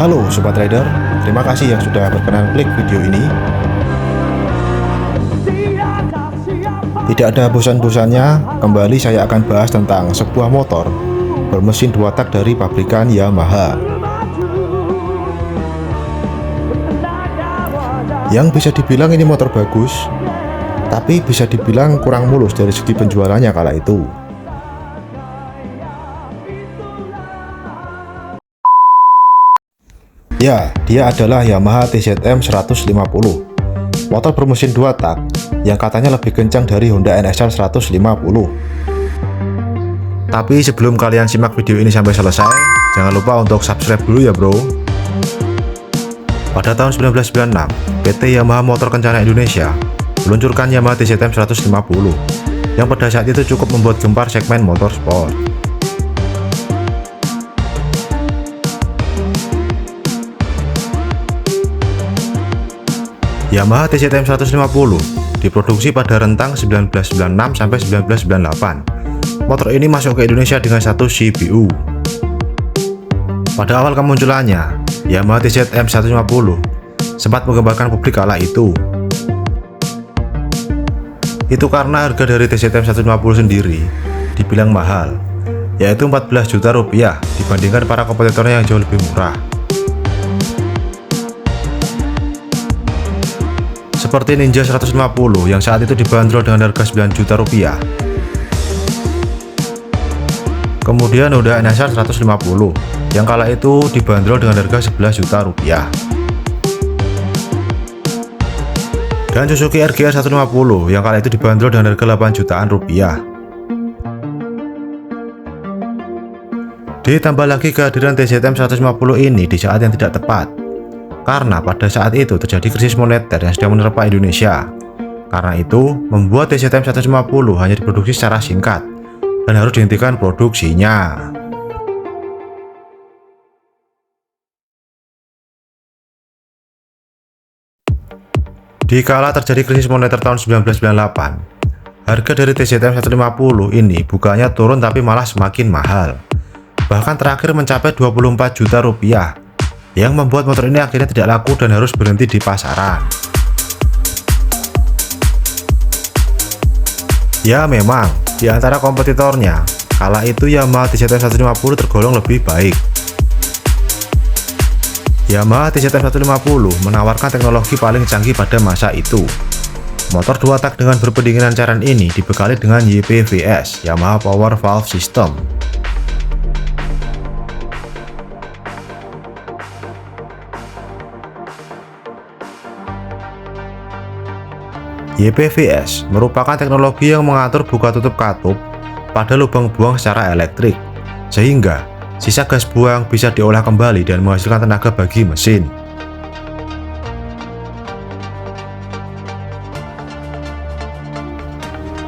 Halo Sobat Rider, terima kasih yang sudah berkenan klik video ini. Tidak ada bosan-bosannya, kembali saya akan bahas tentang sebuah motor bermesin 2 tak dari pabrikan Yamaha, yang bisa dibilang ini motor bagus, tapi bisa dibilang kurang mulus dari segi penjualannya kala itu. Ya, dia adalah Yamaha TZM 150, motor bermesin 2 tak yang katanya lebih kencang dari Honda NSR 150. Tapi sebelum kalian simak video ini sampai selesai, jangan lupa untuk subscribe dulu ya bro. Pada tahun 1996, PT Yamaha Motor Kencana Indonesia meluncurkan Yamaha TZM 150 yang pada saat itu cukup membuat gempar segmen motorsport. Yamaha TZM 150 diproduksi pada rentang 1996 sampai 1998. Motor ini masuk ke Indonesia dengan status CBU. Pada awal kemunculannya, Yamaha TZM 150 sempat menggemparkan publik kala itu. Itu karena harga dari TZM 150 sendiri dibilang mahal, yaitu 14 juta rupiah dibandingkan para kompetitornya yang jauh lebih murah. Seperti Ninja 150 yang saat itu dibanderol dengan harga 9 juta rupiah. Kemudian Honda NSR 150 yang kala itu dibanderol dengan harga 11 juta rupiah. Dan Suzuki RGR 150 yang kala itu dibanderol dengan harga 8 jutaan rupiah. Ditambah lagi kehadiran TZM 150 ini di saat yang tidak tepat, karena pada saat itu terjadi krisis moneter yang sedang menerpa Indonesia. Karena itu, membuat TZM 150 hanya diproduksi secara singkat dan harus dihentikan produksinya. Dikala terjadi krisis moneter tahun 1998, harga dari TZM 150 ini bukannya turun tapi malah semakin mahal. Bahkan terakhir mencapai 24 juta rupiah, yang membuat motor ini akhirnya tidak laku dan harus berhenti di pasaran. Ya memang, di antara kompetitornya, kala itu Yamaha TZM 150 tergolong lebih baik. Yamaha TZM 150 menawarkan teknologi paling canggih pada masa itu. Motor 2 tak dengan berpendinginan cairan ini dibekali dengan YPVS, Yamaha Power Valve System. YPVS merupakan teknologi yang mengatur buka tutup katup pada lubang buang secara elektrik, sehingga sisa gas buang bisa diolah kembali dan menghasilkan tenaga bagi mesin.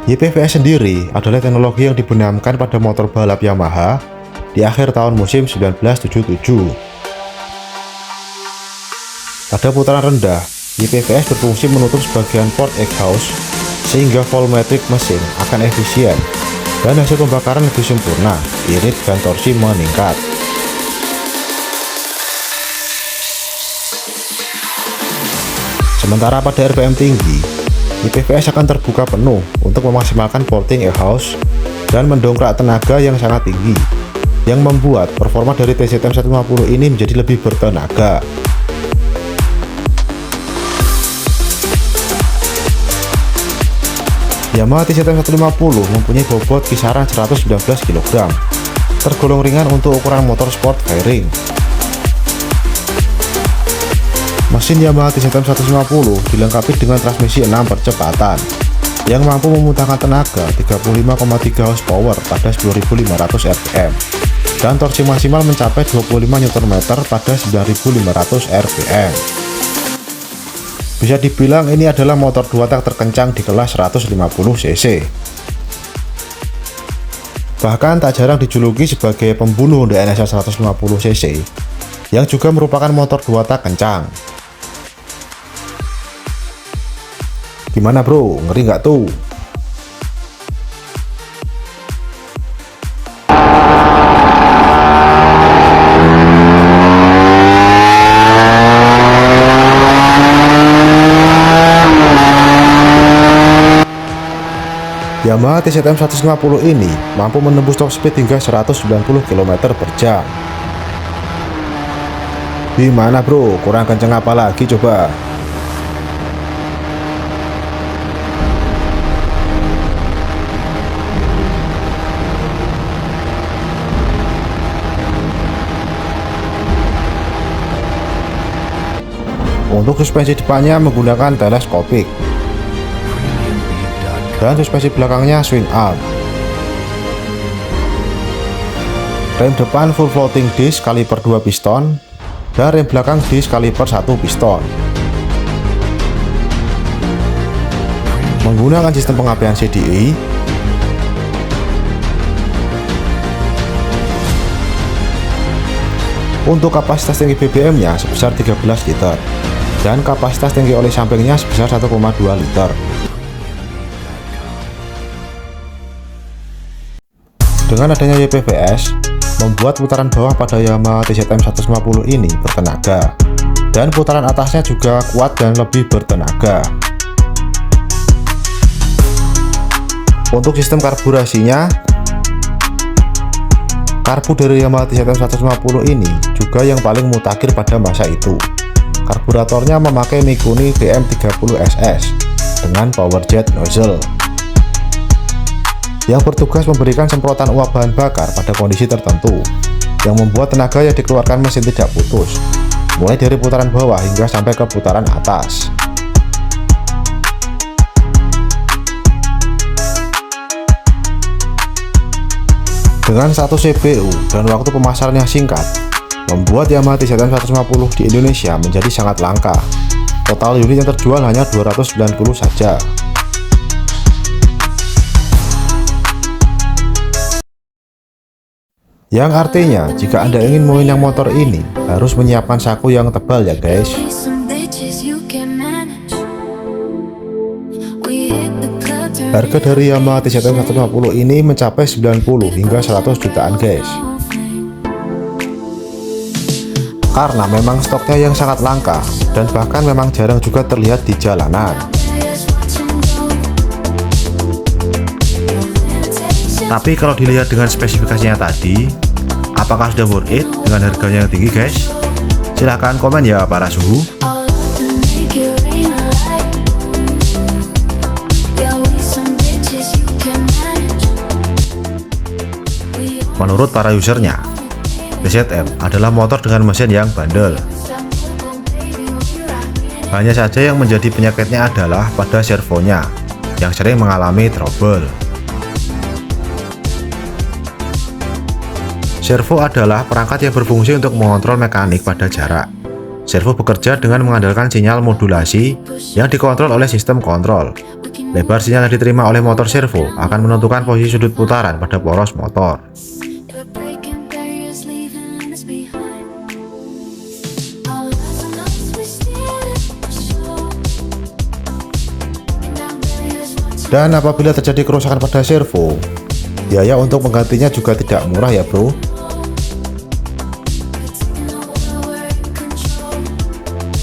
YPVS sendiri adalah teknologi yang dibenamkan pada motor balap Yamaha di akhir tahun musim 1977. Pada putaran rendah, YPVS berfungsi menutup sebagian port exhaust sehingga volumetrik mesin akan efisien dan hasil pembakaran lebih sempurna, irit dan torsi meningkat. Sementara pada RPM tinggi, YPVS akan terbuka penuh untuk memaksimalkan porting exhaust dan mendongkrak tenaga yang sangat tinggi, yang membuat performa dari TZM 150 ini menjadi lebih bertenaga. Yamaha TZM 150 mempunyai bobot kisaran 119 kg, tergolong ringan untuk ukuran motor sport fairing. Mesin Yamaha TZM 150 dilengkapi dengan transmisi 6 percepatan yang mampu memuntahkan tenaga 35,3 horsepower pada 10.500 rpm dan torsi maksimal mencapai 25 Nm pada 9.500 rpm. Bisa dibilang ini adalah motor 2 tak terkencang di kelas 150 cc. Bahkan tak jarang dijuluki sebagai pembunuh Honda NSR 150 cc, yang juga merupakan motor 2 tak kencang. Gimana bro, ngeri nggak tuh? Yamaha TZM 150 ini mampu menembus top speed hingga 190 km per jam. Gimana bro, kurang kenceng apa lagi coba? Untuk suspensi depannya menggunakan teleskopik dan suspensi belakangnya swing arm. Rem depan full floating disc kaliper 2 piston dan rem belakang disc kaliper 1 piston. Menggunakan sistem pengapian CDI. Untuk kapasitas tangki BBM-nya sebesar 13 liter dan kapasitas tangki oli sampingnya sebesar 1,2 liter. Dengan adanya YPVS, membuat putaran bawah pada Yamaha TZM 150 ini bertenaga, dan putaran atasnya juga kuat dan lebih bertenaga. Untuk sistem karburasinya, karbu dari Yamaha TZM 150 ini juga yang paling mutakhir pada masa itu. Karburatornya memakai Mikuni DM30SS dengan power jet nozzle yang bertugas memberikan semprotan uap bahan bakar pada kondisi tertentu, yang membuat tenaga yang dikeluarkan mesin tidak putus, mulai dari putaran bawah hingga sampai ke putaran atas. Dengan satu CPU dan waktu pemasaran yang singkat, membuat Yamaha TZM 150 di Indonesia menjadi sangat langka. Total unit yang terjual hanya 290 saja. Yang artinya, jika Anda ingin menginang motor ini, harus menyiapkan saku yang tebal ya guys. Harga dari Yamaha TZM 150 ini mencapai 90 hingga 100 jutaan guys. Karena memang stoknya yang sangat langka dan bahkan memang jarang juga terlihat di jalanan. Tapi kalau dilihat dengan spesifikasinya tadi, apakah sudah worth it dengan harganya yang tinggi guys? Silahkan komen ya para suhu. Menurut para usernya, TZM adalah motor dengan mesin yang bandel. Hanya saja yang menjadi penyakitnya adalah pada servonya yang sering mengalami trouble. Servo adalah perangkat yang berfungsi untuk mengontrol mekanik pada jarak. Servo bekerja dengan mengandalkan sinyal modulasi yang dikontrol oleh sistem kontrol. Lebar sinyal yang diterima oleh motor servo akan menentukan posisi sudut putaran pada poros motor. Dan apabila terjadi kerusakan pada servo, biaya untuk menggantinya juga tidak murah ya bro.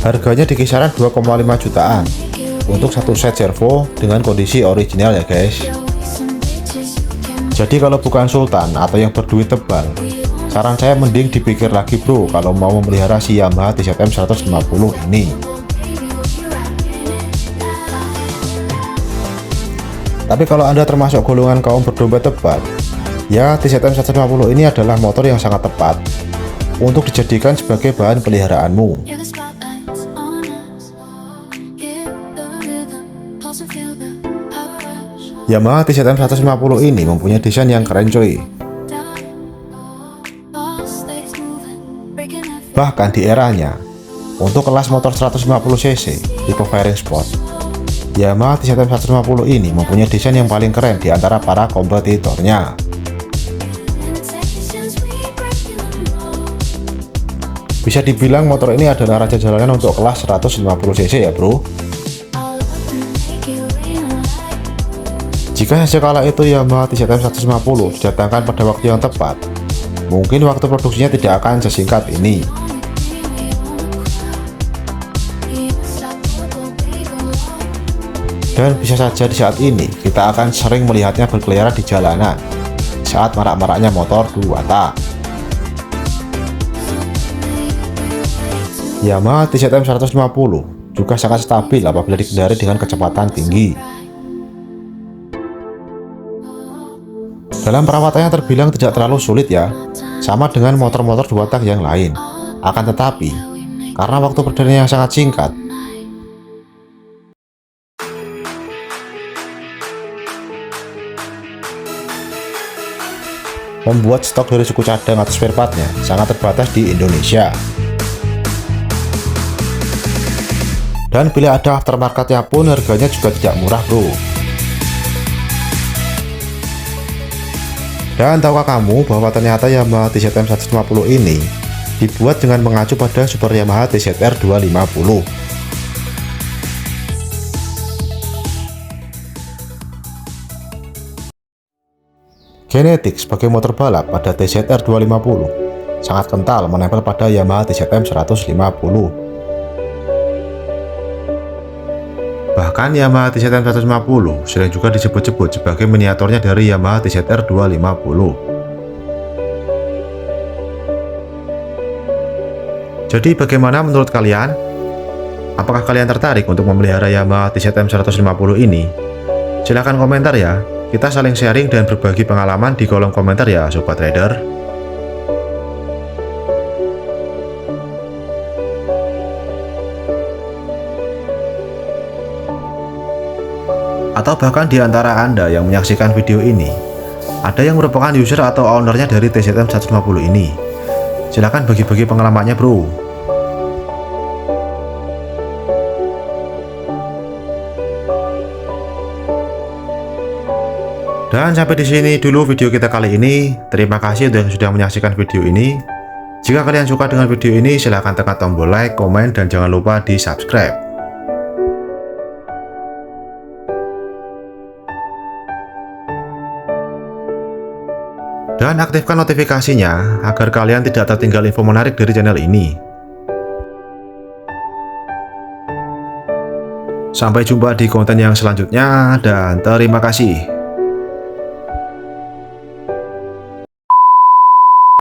Harganya di kisaran 2,5 jutaan untuk satu set servo dengan kondisi original ya guys. Jadi kalau bukan sultan atau yang berduit tebal, saran saya mending dipikir lagi bro kalau mau memelihara si Yamaha TZM 150 ini. Tapi kalau Anda termasuk golongan kaum berdompet tebal, ya TZM 150 ini adalah motor yang sangat tepat untuk dijadikan sebagai bahan peliharaanmu. Yamaha TZM 150 ini mempunyai desain yang keren coy. Bahkan di eranya, untuk kelas motor 150cc tipe fairing sport, Yamaha TZM 150 ini mempunyai desain yang paling keren di antara para kompetitornya. Bisa dibilang motor ini adalah raja jalanan untuk kelas 150cc ya bro. Jika sekala itu Yamaha TZM 150 didatangkan pada waktu yang tepat, mungkin waktu produksinya tidak akan sesingkat ini. Dan bisa saja di saat ini kita akan sering melihatnya berkeliaran di jalanan saat marak-maraknya motor 2 tak. Yamaha DZM 150 juga sangat stabil apabila dikendarai dengan kecepatan tinggi. Dalam perawatannya terbilang tidak terlalu sulit ya, sama dengan motor-motor 2 tak yang lain. Akan tetapi, karena waktu perjalanan yang sangat singkat, membuat stok dari suku cadang atau spare partnya sangat terbatas di Indonesia. Dan bila ada aftermarketnya pun harganya juga tidak murah bro. Dan tahukah kamu bahwa ternyata Yamaha DZM 150 ini dibuat dengan mengacu pada Super Yamaha DZR 250. Genetik sebagai motor balap pada DZR 250 sangat kental menempel pada Yamaha DZM 150. Bahkan Yamaha DZM 150 sering juga disebut-sebut sebagai miniaturnya dari Yamaha DZR 250. Jadi bagaimana menurut kalian? Apakah kalian tertarik untuk memelihara Yamaha DZM 150 ini? Silahkan komentar ya, kita saling sharing dan berbagi pengalaman di kolom komentar ya Sobat Rider. Atau bahkan di antara Anda yang menyaksikan video ini, ada yang merupakan user atau ownernya dari DZM 150 ini. Silahkan bagi-bagi pengalamannya bro. Dan sampai di sini dulu video kita kali ini. Terima kasih untuk yang sudah menyaksikan video ini. Jika kalian suka dengan video ini, silahkan tekan tombol like, komen, dan jangan lupa di subscribe. Dan aktifkan notifikasinya agar kalian tidak tertinggal info menarik dari channel ini. Sampai jumpa di konten yang selanjutnya dan terima kasih.